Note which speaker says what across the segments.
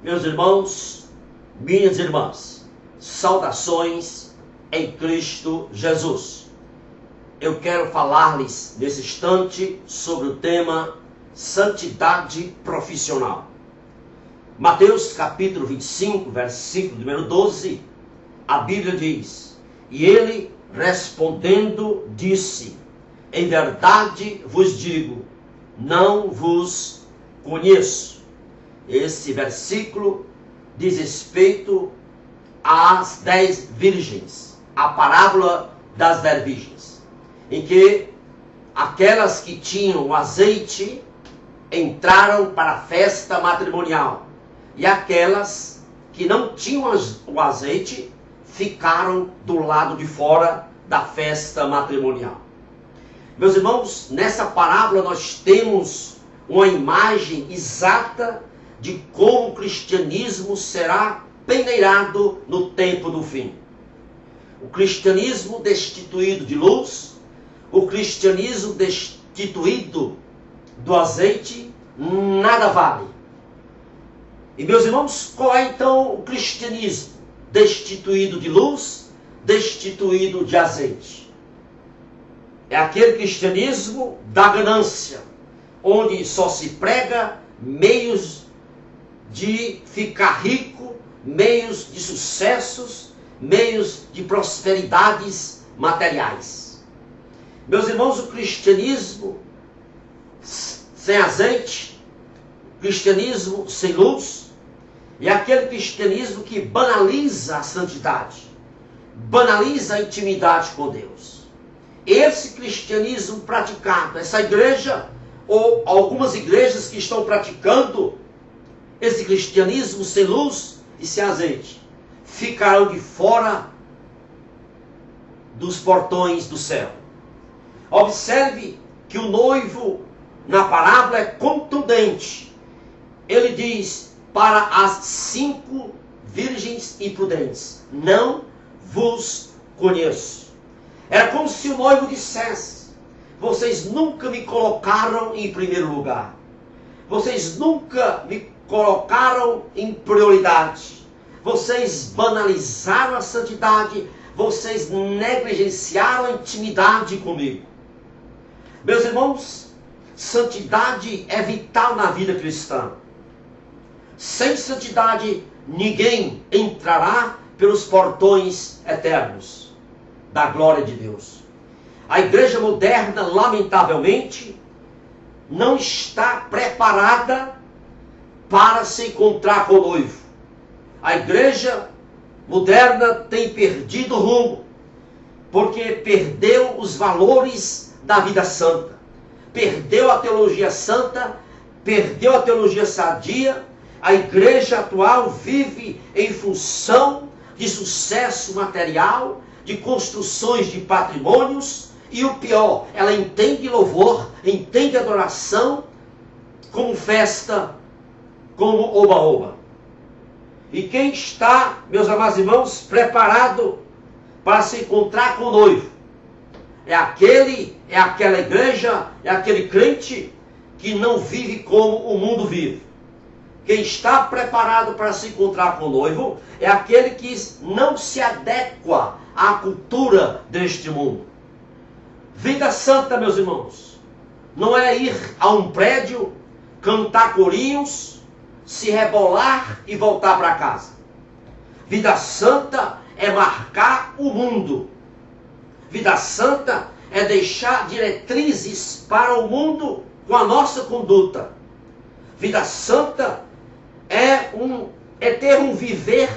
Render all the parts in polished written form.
Speaker 1: Meus irmãos, minhas irmãs, saudações em Cristo Jesus. Eu quero falar-lhes nesse instante sobre o tema santidade profissional. Mateus capítulo 25, versículo número 12, a Bíblia diz: e ele respondendo disse: em verdade vos digo, não vos conheço. Esse versículo diz respeito às 10 virgens, a parábola das 10 virgens, em que aquelas que tinham o azeite entraram para a festa matrimonial, e aquelas que não tinham o azeite ficaram do lado de fora da festa matrimonial. Meus irmãos, nessa parábola nós temos uma imagem exata de como o cristianismo será peneirado no tempo do fim. O cristianismo destituído de luz, o cristianismo destituído do azeite, nada vale. E meus irmãos, qual é então o cristianismo destituído de luz, destituído de azeite? É aquele cristianismo da ganância, onde só se prega meios de ficar rico, meios de sucessos, meios de prosperidades materiais. Meus irmãos, o cristianismo sem azeite, cristianismo sem luz, é aquele cristianismo que banaliza a santidade, banaliza a intimidade com Deus. Esse cristianismo praticado, essa igreja, ou algumas igrejas que estão praticando esse cristianismo sem luz e sem azeite, ficarão de fora dos portões do céu. Observe que o noivo na parábola é contundente. Ele diz para as 5 virgens imprudentes: não vos conheço. Era como se o noivo dissesse: vocês nunca me colocaram em primeiro lugar. Vocês nunca me colocaram em prioridade. Vocês banalizaram a santidade. Vocês negligenciaram a intimidade comigo. Meus irmãos, santidade é vital na vida cristã. Sem santidade, ninguém entrará pelos portões eternos da glória de Deus. A igreja moderna, lamentavelmente, não está preparada para se encontrar com o noivo. A igreja moderna tem perdido o rumo, porque perdeu os valores da vida santa, perdeu a teologia santa, perdeu a teologia sadia. A igreja atual vive em função de sucesso material, de construções de patrimônios, e o pior, ela entende louvor, entende adoração como festa, como oba-oba. E quem está, meus amados irmãos, preparado para se encontrar com o noivo, é aquela igreja, é aquele crente que não vive como o mundo vive. Quem está preparado para se encontrar com o noivo é aquele que não se adequa à cultura deste mundo. Vida santa, meus irmãos, não é ir a um prédio, cantar corinhos, se rebolar e voltar para casa. Vida santa é marcar o mundo. Vida santa é deixar diretrizes para o mundo com a nossa conduta. Vida santa é ter um viver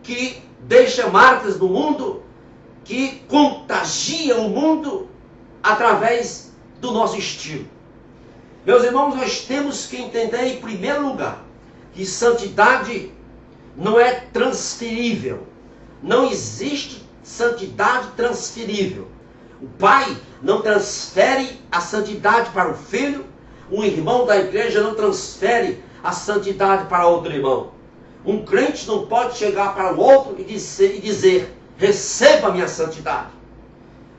Speaker 1: que deixa marcas no mundo, que contagia o mundo através do nosso estilo. Meus irmãos, nós temos que entender em primeiro lugar que santidade não é transferível. Não existe santidade transferível. O pai não transfere a santidade para o filho. Um irmão da igreja não transfere a santidade para outro irmão. Um crente não pode chegar para o outro e dizer: receba a minha santidade.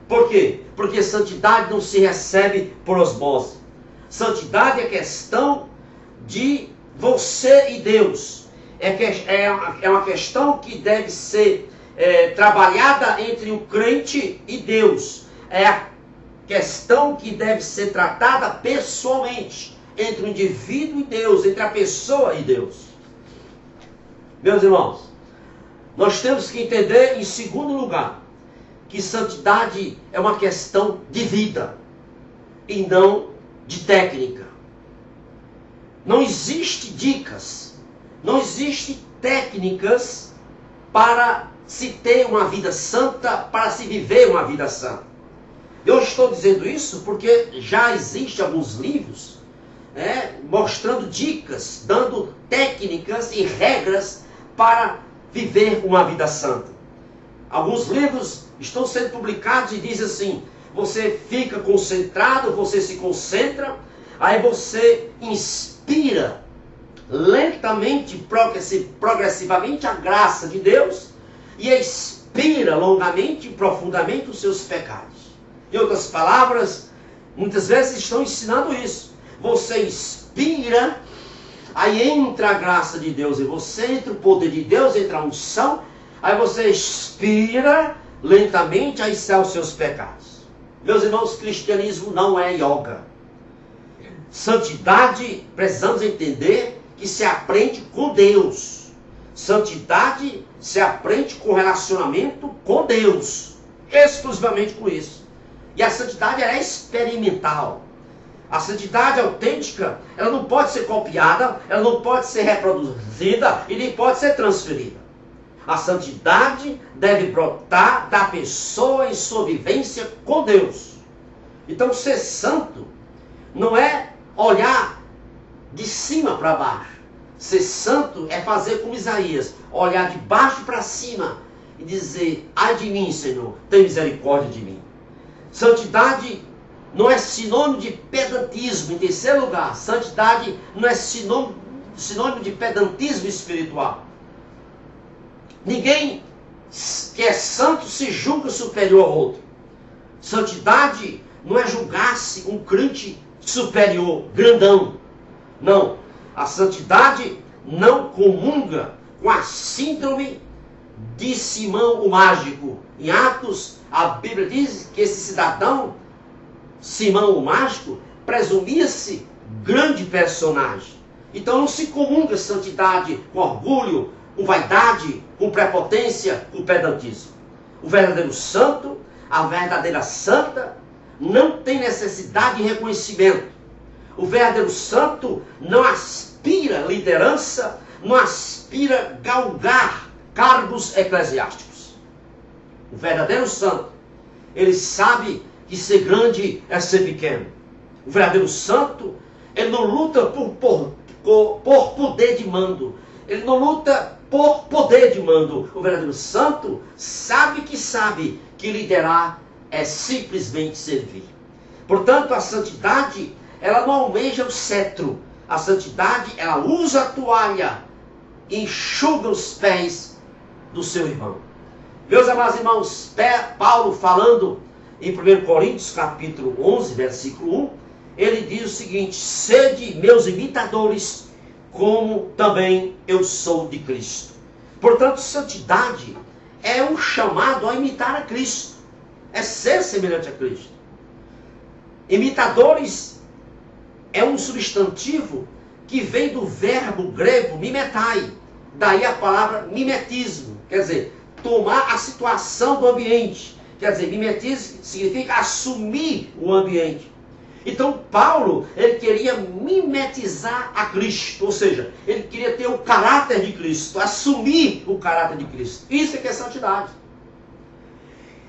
Speaker 1: Por quê? Porque santidade não se recebe por osmose. Santidade é questão de você e Deus. É uma questão que deve ser trabalhada entre o crente e Deus. É a questão que deve ser tratada pessoalmente, entre o indivíduo e Deus, entre a pessoa e Deus. Meus irmãos, nós temos que entender, em segundo lugar, que santidade é uma questão de vida e não de técnica. Não existe dicas, não existe técnicas para se ter uma vida santa, para se viver uma vida santa. Eu estou dizendo isso porque já existem alguns livros mostrando dicas, dando técnicas e regras para viver uma vida santa. Alguns livros estão sendo publicados e dizem assim: você fica concentrado, você se concentra, aí você inspira lentamente, progressivamente a graça de Deus e expira longamente e profundamente os seus pecados. Em outras palavras, muitas vezes estão ensinando isso. Você inspira, aí entra a graça de Deus e você entra o poder de Deus, entra a unção, aí você expira lentamente, aí sai os seus pecados. Meus irmãos, cristianismo não é yoga. Santidade, precisamos entender que se aprende com Deus. Santidade se aprende com relacionamento com Deus. Exclusivamente com isso. E a santidade é experimental. A santidade autêntica, ela não pode ser copiada, ela não pode ser reproduzida e nem pode ser transferida. A santidade deve brotar da pessoa em sua vivência com Deus. Então, ser santo não é olhar de cima para baixo. Ser santo é fazer como Isaías, olhar de baixo para cima e dizer: ai de mim, Senhor, tem misericórdia de mim. Santidade não é sinônimo de pedantismo. Em terceiro lugar, santidade não é sinônimo de pedantismo espiritual. Ninguém que é santo se julga superior ao outro. Santidade não é julgar-se um crente superior, grandão. Não. A santidade não comunga com a síndrome de Simão o Mágico. Em Atos, a Bíblia diz que esse cidadão, Simão o Mágico, presumia-se grande personagem. Então não se comunga santidade com orgulho, com vaidade, com prepotência, com pedantismo. O verdadeiro santo, a verdadeira santa, não tem necessidade de reconhecimento. O verdadeiro santo não aspira liderança, não aspira galgar cargos eclesiásticos. O verdadeiro santo, ele sabe que ser grande é ser pequeno. O verdadeiro santo, ele não luta por poder de mando. Ele não luta por poder de mando. O verdadeiro santo sabe que liderar é simplesmente servir. Portanto, a santidade, ela não almeja o cetro. A santidade, ela usa a toalha e enxuga os pés do seu irmão. Meus amados irmãos, Paulo falando em 1 Coríntios capítulo 11, versículo 1, ele diz o seguinte: sede meus imitadores, como também eu sou de Cristo. Portanto, santidade é um chamado a imitar a Cristo, é ser semelhante a Cristo. Imitadores é um substantivo que vem do verbo grego mimetai, daí a palavra mimetismo, quer dizer, tomar a situação do ambiente. Quer dizer, mimetismo significa assumir o ambiente. Então Paulo, ele queria mimetizar a Cristo, ou seja, ele queria ter o caráter de Cristo, assumir o caráter de Cristo. Isso é que é santidade.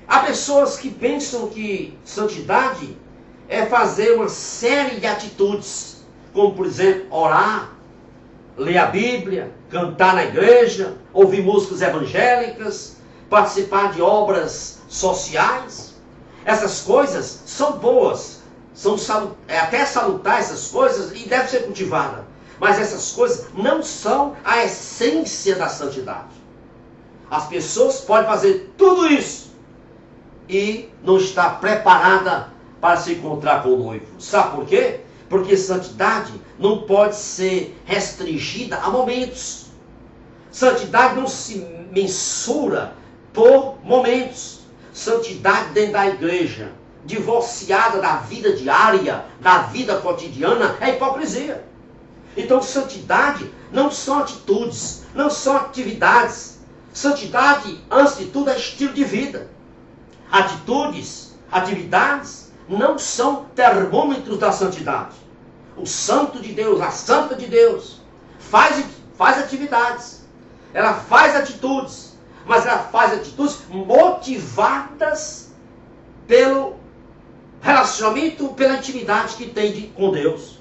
Speaker 1: Há pessoas que pensam que santidade é fazer uma série de atitudes, como por exemplo, orar, ler a Bíblia, cantar na igreja, ouvir músicas evangélicas, participar de obras sociais. Essas coisas são boas, são até salutar essas coisas e deve ser cultivada. Mas essas coisas não são a essência da santidade. As pessoas podem fazer tudo isso e não estar preparada para se encontrar com o noivo. Sabe por quê? Porque santidade não pode ser restringida a momentos. Santidade não se mensura por momentos. Santidade dentro da igreja, divorciada da vida diária, da vida cotidiana, é hipocrisia. Então, santidade não são atitudes, não são atividades. Santidade, antes de tudo, é estilo de vida. Atitudes, atividades, não são termômetros da santidade. O santo de Deus, a santa de Deus, faz atividades. Ela faz atitudes, mas ela faz atitudes motivadas pelo relacionamento, pela intimidade que tem com Deus.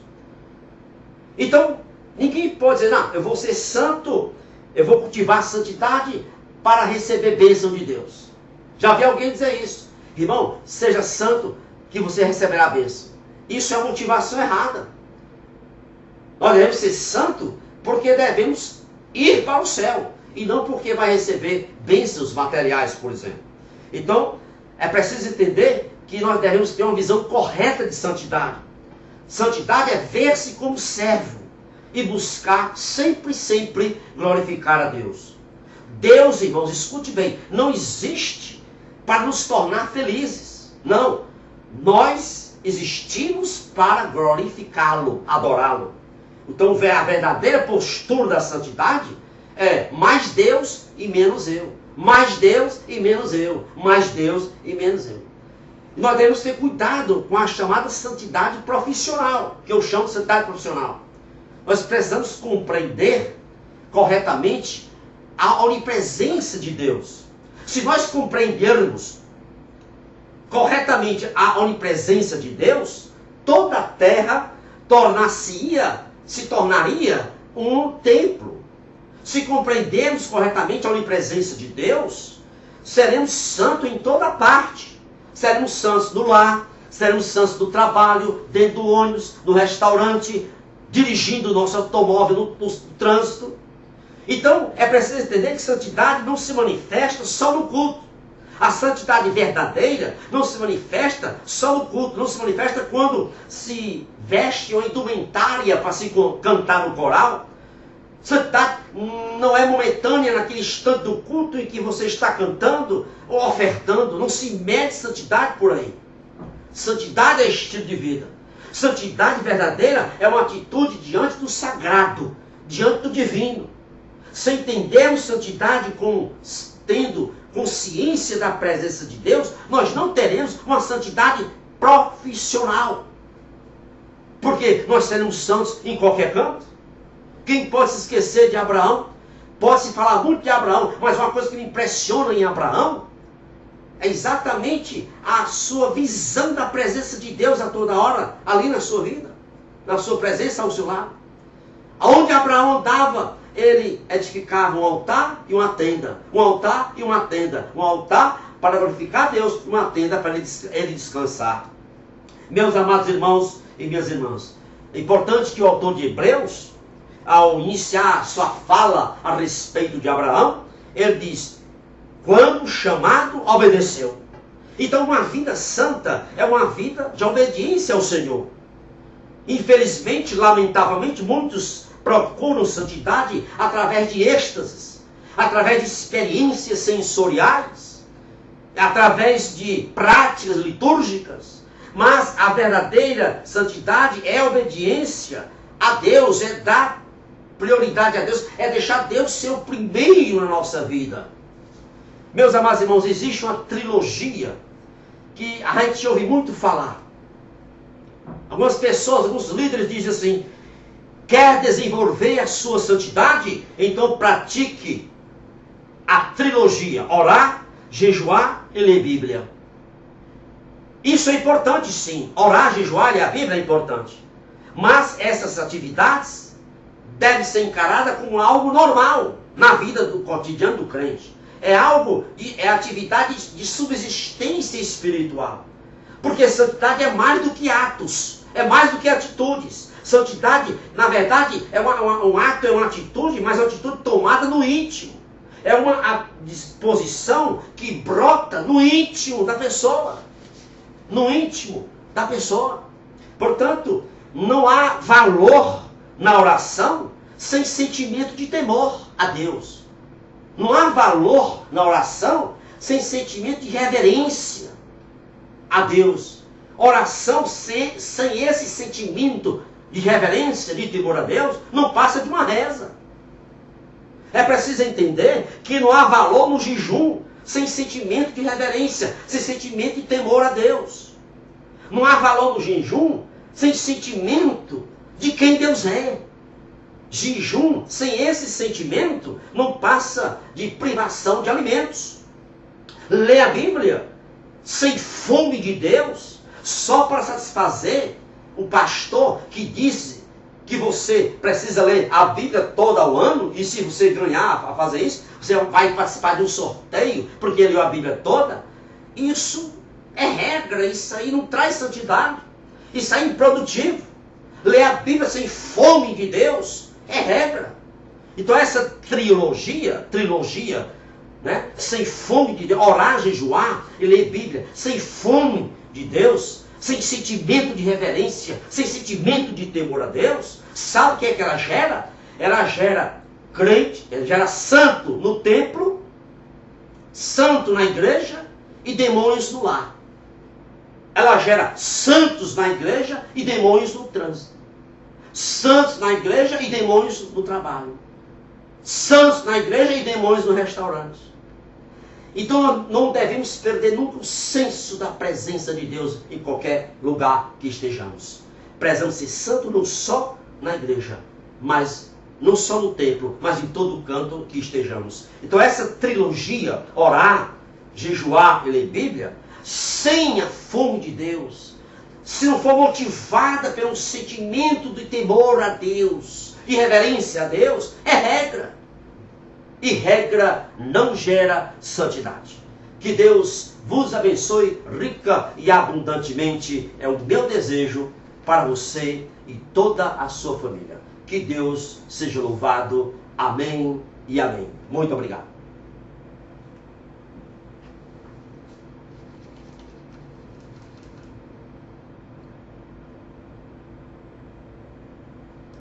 Speaker 1: Então, ninguém pode dizer, não, eu vou ser santo, eu vou cultivar a santidade para receber bênção de Deus. Já vi alguém dizer isso. Irmão, seja santo que você receberá a bênção. Isso é uma motivação errada. Nós devemos ser santo porque devemos ir para o céu e não porque vai receber bênçãos materiais, por exemplo. Então, é preciso entender que nós devemos ter uma visão correta de santidade. Santidade é ver-se como servo e buscar sempre glorificar a Deus. Deus, irmãos, escute bem, não existe para nos tornar felizes. Não, nós existimos para glorificá-lo, adorá-lo. Então a verdadeira postura da santidade é mais Deus e menos eu. Mais Deus e menos eu. Mais Deus e menos eu. Nós devemos ter cuidado com a chamada santidade profissional, que eu chamo de santidade profissional. Nós precisamos compreender corretamente a onipresença de Deus. Se nós compreendermos corretamente a onipresença de Deus, toda a terra se tornaria um templo. Se compreendermos corretamente a onipresença de Deus, seremos santos em toda parte. Seremos santos no lar, seremos santos no trabalho, dentro do ônibus, no restaurante, dirigindo o nosso automóvel no trânsito. Então, é preciso entender que santidade não se manifesta só no culto. A santidade verdadeira não se manifesta só no culto, não se manifesta quando se veste uma indumentária para se cantar no coral. Santidade não é momentânea naquele instante do culto em que você está cantando ou ofertando. Não se mede santidade por aí. Santidade é estilo de vida. Santidade verdadeira é uma atitude diante do sagrado, diante do divino. Se entendermos santidade tendo consciência da presença de Deus, nós não teremos uma santidade profissional. Porque nós seremos santos em qualquer canto. Quem pode se esquecer de Abraão? Pode-se falar muito de Abraão, mas uma coisa que me impressiona em Abraão é exatamente a sua visão da presença de Deus a toda hora, ali na sua vida, na sua presença ao seu lado. Aonde Abraão andava, ele edificava um altar e uma tenda, um altar e uma tenda, um altar para glorificar a Deus, uma tenda para ele descansar. Meus amados irmãos e minhas irmãs, é importante que o autor de Hebreus, ao iniciar sua fala a respeito de Abraão, ele diz, quando chamado, obedeceu. Então uma vida santa é uma vida de obediência ao Senhor. Infelizmente, lamentavelmente, muitos procuram santidade através de êxtases, através de experiências sensoriais, através de práticas litúrgicas. Mas a verdadeira santidade é obediência a Deus, é dar prioridade a Deus, é deixar Deus ser o primeiro na nossa vida. Meus amados irmãos, existe uma trilogia que a gente ouve muito falar. Algumas pessoas, alguns líderes dizem assim, quer desenvolver a sua santidade? Então pratique a trilogia, orar, jejuar e ler Bíblia. Isso é importante sim, orar, jejuar e ler a Bíblia é importante. Mas essas atividades devem ser encaradas como algo normal na vida do cotidiano do crente. É atividade de subsistência espiritual. Porque santidade é mais do que atos, é mais do que atitudes. Santidade, na verdade, é um ato, é uma atitude, mas é uma atitude tomada no íntimo. É uma disposição que brota no íntimo da pessoa. No íntimo da pessoa. Portanto, não há valor na oração sem sentimento de temor a Deus. Não há valor na oração sem sentimento de reverência a Deus. Oração sem esse sentimento de reverência, de temor a Deus, não passa de uma reza. É preciso entender que não há valor no jejum sem sentimento de reverência, sem sentimento de temor a Deus. Não há valor no jejum sem sentimento de quem Deus é. Jejum sem esse sentimento não passa de privação de alimentos. Ler a Bíblia sem fome de Deus, só para satisfazer o pastor que disse que você precisa ler a Bíblia toda ao ano, e se você ganhar a fazer isso, você vai participar de um sorteio, porque leu a Bíblia toda. Isso é regra, isso aí não traz santidade, isso aí é improdutivo. Ler a Bíblia sem fome de Deus é regra. Então essa trilogia, né, sem fome de Deus, orar, jejuar e ler Bíblia, sem fome de Deus, sem sentimento de reverência, sem sentimento de temor a Deus, sabe o que é que ela gera? Ela gera crente, ela gera santo no templo, santo na igreja e demônios no lar. Ela gera santos na igreja e demônios no trânsito. Santos na igreja e demônios no trabalho. Santos na igreja e demônios no restaurante. Então não devemos perder nunca o senso da presença de Deus em qualquer lugar que estejamos. Precisamos ser santos não só na igreja, mas não só no templo, mas em todo canto que estejamos. Então essa trilogia, orar, jejuar e ler Bíblia, sem a fome de Deus, se não for motivada pelo sentimento de temor a Deus, de reverência a Deus, é regra. E regra não gera santidade. Que Deus vos abençoe rica e abundantemente. É o meu desejo para você e toda a sua família. Que Deus seja louvado. Amém e amém. Muito obrigado.